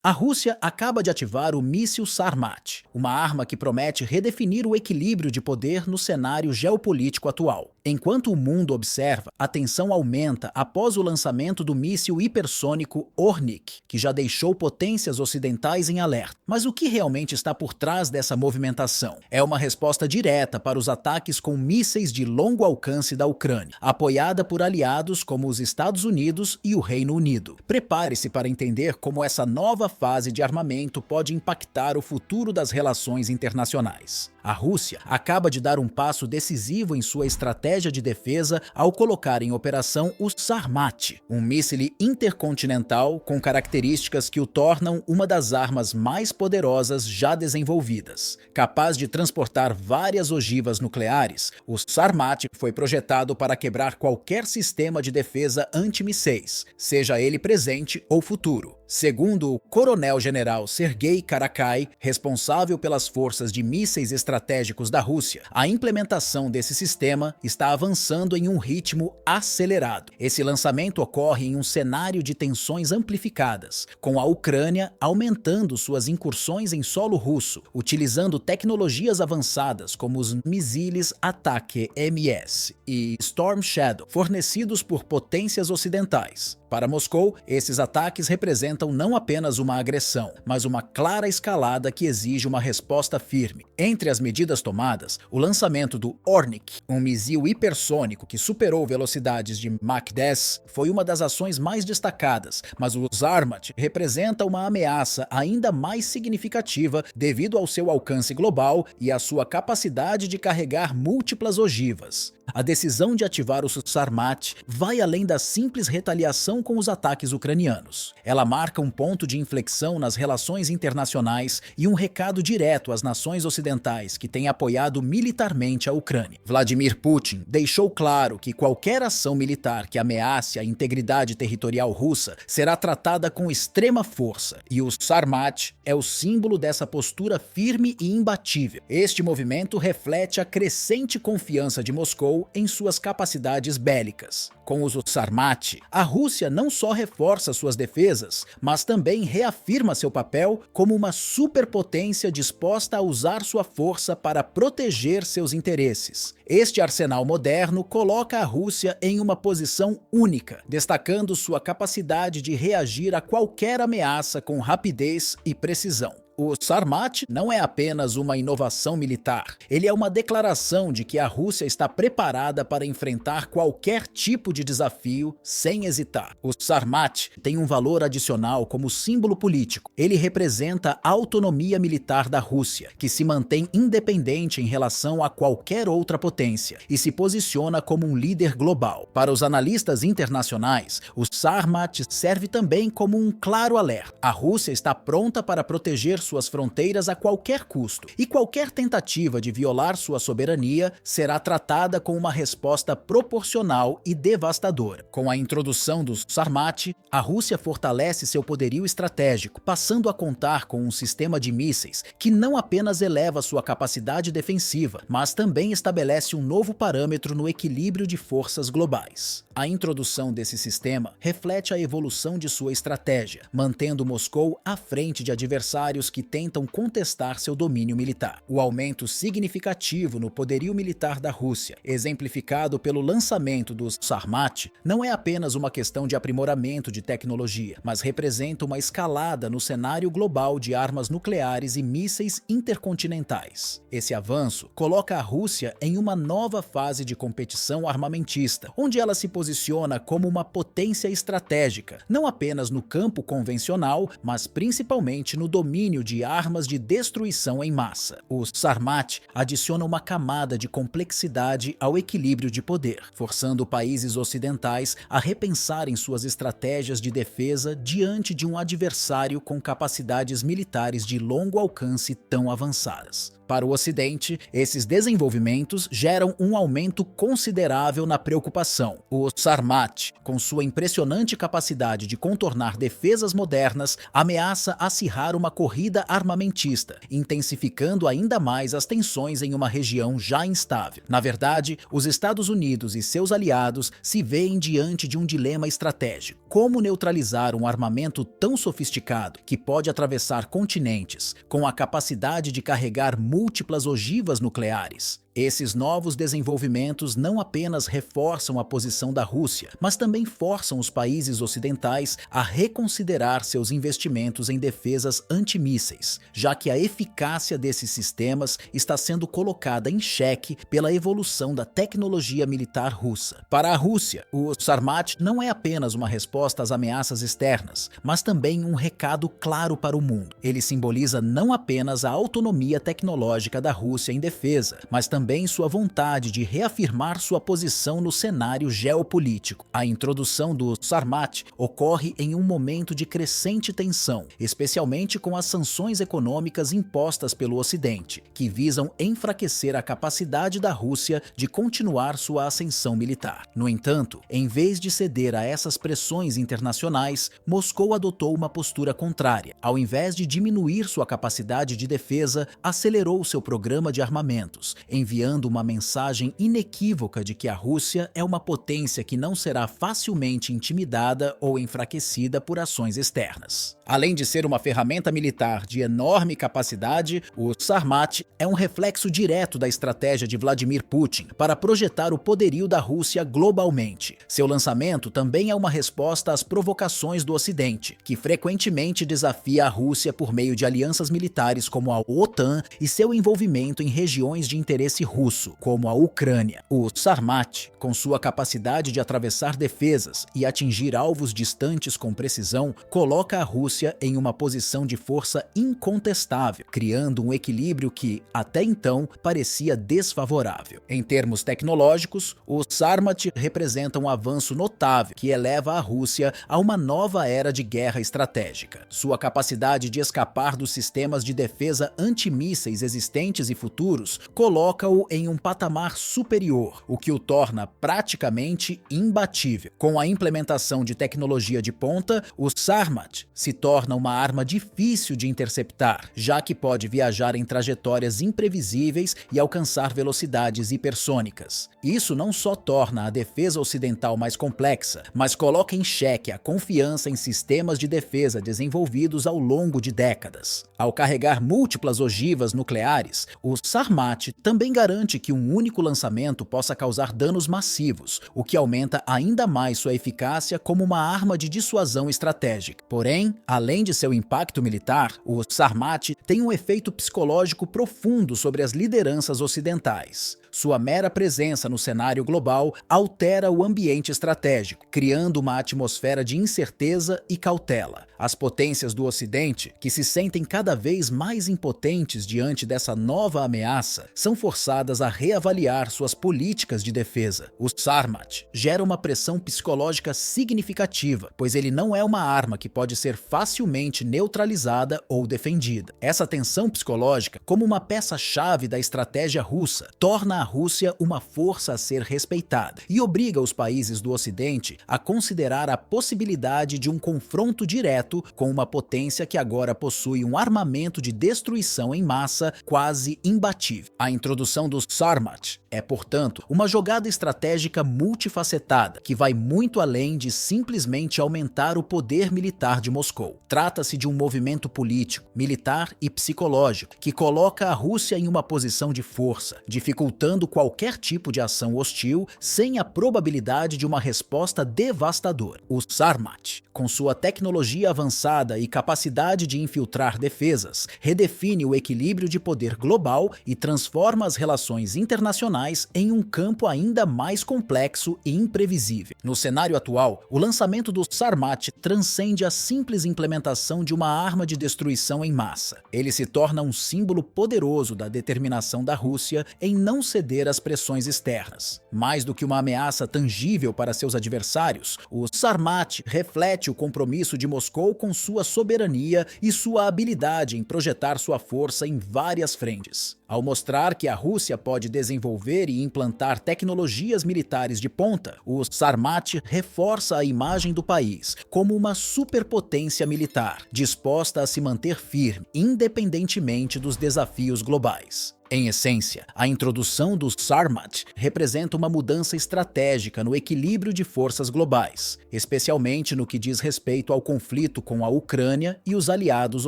A Rússia acaba de ativar o míssil Sarmat, uma arma que promete redefinir o equilíbrio de poder no cenário geopolítico atual. Enquanto o mundo observa, a tensão aumenta após o lançamento do míssil hipersônico Ornik, que já deixou potências ocidentais em alerta. Mas o que realmente está por trás dessa movimentação? É uma resposta direta para os ataques com mísseis de longo alcance da Ucrânia, apoiada por aliados como os Estados Unidos e o Reino Unido. Prepare-se para entender como essa nova fase de armamento pode impactar o futuro das relações internacionais. A Rússia acaba de dar um passo decisivo em sua estratégia de defesa ao colocar em operação o Sarmat, um míssil intercontinental com características que o tornam uma das armas mais poderosas já desenvolvidas. Capaz de transportar várias ogivas nucleares, o Sarmat foi projetado para quebrar qualquer sistema de defesa antimísseis, seja ele presente ou futuro. Segundo o coronel-general Sergei Karakai, responsável pelas forças de mísseis estratégicos da Rússia, a implementação desse sistema está avançando em um ritmo acelerado. Esse lançamento ocorre em um cenário de tensões amplificadas, com a Ucrânia aumentando suas incursões em solo russo, utilizando tecnologias avançadas como os mísseis Ataque-MS e Storm Shadow, fornecidos por potências ocidentais. Para Moscou, esses ataques representam não apenas uma agressão, mas uma clara escalada que exige uma resposta firme. Entre as medidas tomadas, o lançamento do Ornik, um míssil hipersônico que superou velocidades de Mach 10, foi uma das ações mais destacadas, mas o Sarmat representa uma ameaça ainda mais significativa devido ao seu alcance global e à sua capacidade de carregar múltiplas ogivas. A decisão de ativar o Sarmat vai além da simples retaliação com os ataques ucranianos. Ela marca um ponto de inflexão nas relações internacionais e um recado direto às nações ocidentais que têm apoiado militarmente a Ucrânia. Vladimir Putin deixou claro que qualquer ação militar que ameace a integridade territorial russa será tratada com extrema força, e o Sarmat é o símbolo dessa postura firme e imbatível. Este movimento reflete a crescente confiança de Moscou em suas capacidades bélicas. Com o Sarmat, a Rússia não só reforça suas defesas, mas também reafirma seu papel como uma superpotência disposta a usar sua força para proteger seus interesses. Este arsenal moderno coloca a Rússia em uma posição única, destacando sua capacidade de reagir a qualquer ameaça com rapidez e precisão. O Sarmat não é apenas uma inovação militar, ele é uma declaração de que a Rússia está preparada para enfrentar qualquer tipo de desafio sem hesitar. O Sarmat tem um valor adicional como símbolo político. Ele representa a autonomia militar da Rússia, que se mantém independente em relação a qualquer outra potência e se posiciona como um líder global. Para os analistas internacionais, o Sarmat serve também como um claro alerta. A Rússia está pronta para proteger suas fronteiras a qualquer custo, e qualquer tentativa de violar sua soberania será tratada com uma resposta proporcional e devastadora. Com a introdução do Sarmat, a Rússia fortalece seu poderio estratégico, passando a contar com um sistema de mísseis que não apenas eleva sua capacidade defensiva, mas também estabelece um novo parâmetro no equilíbrio de forças globais. A introdução desse sistema reflete a evolução de sua estratégia, mantendo Moscou à frente de adversários que tentam contestar seu domínio militar. O aumento significativo no poderio militar da Rússia, exemplificado pelo lançamento do Sarmat, não é apenas uma questão de aprimoramento de tecnologia, mas representa uma escalada no cenário global de armas nucleares e mísseis intercontinentais. Esse avanço coloca a Rússia em uma nova fase de competição armamentista, onde ela se posiciona como uma potência estratégica, não apenas no campo convencional, mas principalmente no domínio de armas de destruição em massa. O Sarmat adiciona uma camada de complexidade ao equilíbrio de poder, forçando países ocidentais a repensarem suas estratégias de defesa diante de um adversário com capacidades militares de longo alcance tão avançadas. Para o Ocidente, esses desenvolvimentos geram um aumento considerável na preocupação. O Sarmat, com sua impressionante capacidade de contornar defesas modernas, ameaça acirrar uma corrida corrida armamentista, intensificando ainda mais as tensões em uma região já instável. Na verdade, os Estados Unidos e seus aliados se veem diante de um dilema estratégico. Como neutralizar um armamento tão sofisticado que pode atravessar continentes, com a capacidade de carregar múltiplas ogivas nucleares? Esses novos desenvolvimentos não apenas reforçam a posição da Rússia, mas também forçam os países ocidentais a reconsiderar seus investimentos em defesas antimísseis, já que a eficácia desses sistemas está sendo colocada em xeque pela evolução da tecnologia militar russa. Para a Rússia, o Sarmat não é apenas uma resposta às ameaças externas, mas também um recado claro para o mundo. Ele simboliza não apenas a autonomia tecnológica da Rússia em defesa, mas também sua vontade de reafirmar sua posição no cenário geopolítico. A introdução do Sarmat ocorre em um momento de crescente tensão, especialmente com as sanções econômicas impostas pelo Ocidente, que visam enfraquecer a capacidade da Rússia de continuar sua ascensão militar. No entanto, em vez de ceder a essas pressões internacionais, Moscou adotou uma postura contrária. Ao invés de diminuir sua capacidade de defesa, acelerou seu programa de armamentos, enviando uma mensagem inequívoca de que a Rússia é uma potência que não será facilmente intimidada ou enfraquecida por ações externas. Além de ser uma ferramenta militar de enorme capacidade, o Sarmat é um reflexo direto da estratégia de Vladimir Putin para projetar o poderio da Rússia globalmente. Seu lançamento também é uma resposta às provocações do Ocidente, que frequentemente desafia a Rússia por meio de alianças militares como a OTAN e seu envolvimento em regiões de interesse russo, como a Ucrânia. O Sarmat, com sua capacidade de atravessar defesas e atingir alvos distantes com precisão, coloca a Rússia em uma posição de força incontestável, criando um equilíbrio que, até então, parecia desfavorável. Em termos tecnológicos, o Sarmat representa um avanço notável que eleva a Rússia a uma nova era de guerra estratégica. Sua capacidade de escapar dos sistemas de defesa antimísseis existentes e futuros coloca-o em um patamar superior, o que o torna praticamente imbatível. Com a implementação de tecnologia de ponta, o Sarmat se torna uma arma difícil de interceptar, já que pode viajar em trajetórias imprevisíveis e alcançar velocidades hipersônicas. Isso não só torna a defesa ocidental mais complexa, mas coloca em xeque a confiança em sistemas de defesa desenvolvidos ao longo de décadas. Ao carregar múltiplas ogivas nucleares, o Sarmat também garante que um único lançamento possa causar danos massivos, o que aumenta ainda mais sua eficácia como uma arma de dissuasão estratégica. Porém, além de seu impacto militar, o Sarmat tem um efeito psicológico profundo sobre as lideranças ocidentais. Sua mera presença no cenário global altera o ambiente estratégico, criando uma atmosfera de incerteza e cautela. As potências do Ocidente, que se sentem cada vez mais impotentes diante dessa nova ameaça, são forçadas a reavaliar suas políticas de defesa. O Sarmat gera uma pressão psicológica significativa, pois ele não é uma arma que pode ser facilmente neutralizada ou defendida. Essa tensão psicológica, como uma peça-chave da estratégia russa, torna a Rússia uma força a ser respeitada e obriga os países do Ocidente a considerar a possibilidade de um confronto direto com uma potência que agora possui um armamento de destruição em massa quase imbatível. A introdução do Sarmat é, portanto, uma jogada estratégica multifacetada que vai muito além de simplesmente aumentar o poder militar de Moscou. Trata-se de um movimento político, militar e psicológico que coloca a Rússia em uma posição de força, dificultando qualquer tipo de ação hostil sem a probabilidade de uma resposta devastadora. O Sarmat, com sua tecnologia avançada e capacidade de infiltrar defesas, redefine o equilíbrio de poder global e transforma as relações internacionais em um campo ainda mais complexo e imprevisível. No cenário atual, o lançamento do Sarmat transcende a simples implementação de uma arma de destruição em massa. Ele se torna um símbolo poderoso da determinação da Rússia em não ceder ceder às pressões externas. Mais do que uma ameaça tangível para seus adversários, o Sarmat reflete o compromisso de Moscou com sua soberania e sua habilidade em projetar sua força em várias frentes. Ao mostrar que a Rússia pode desenvolver e implantar tecnologias militares de ponta, o Sarmat reforça a imagem do país como uma superpotência militar, disposta a se manter firme, independentemente dos desafios globais. Em essência, a introdução do Sarmat representa uma mudança estratégica no equilíbrio de forças globais, especialmente no que diz respeito ao conflito com a Ucrânia e os aliados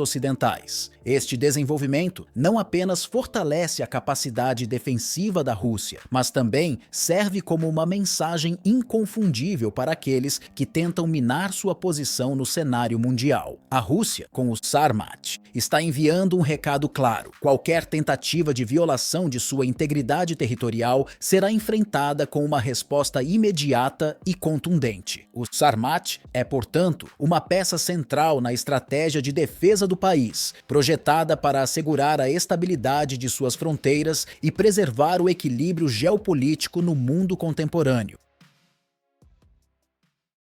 ocidentais. Este desenvolvimento não apenas fortalece a capacidade defensiva da Rússia, mas também serve como uma mensagem inconfundível para aqueles que tentam minar sua posição no cenário mundial. A Rússia, com o Sarmat, está enviando um recado claro: qualquer tentativa de violação de sua integridade territorial será enfrentada com uma resposta imediata e contundente. O Sarmat é, portanto, uma peça central na estratégia de defesa do país, projetada para assegurar a estabilidade de suas fronteiras e preservar o equilíbrio geopolítico no mundo contemporâneo.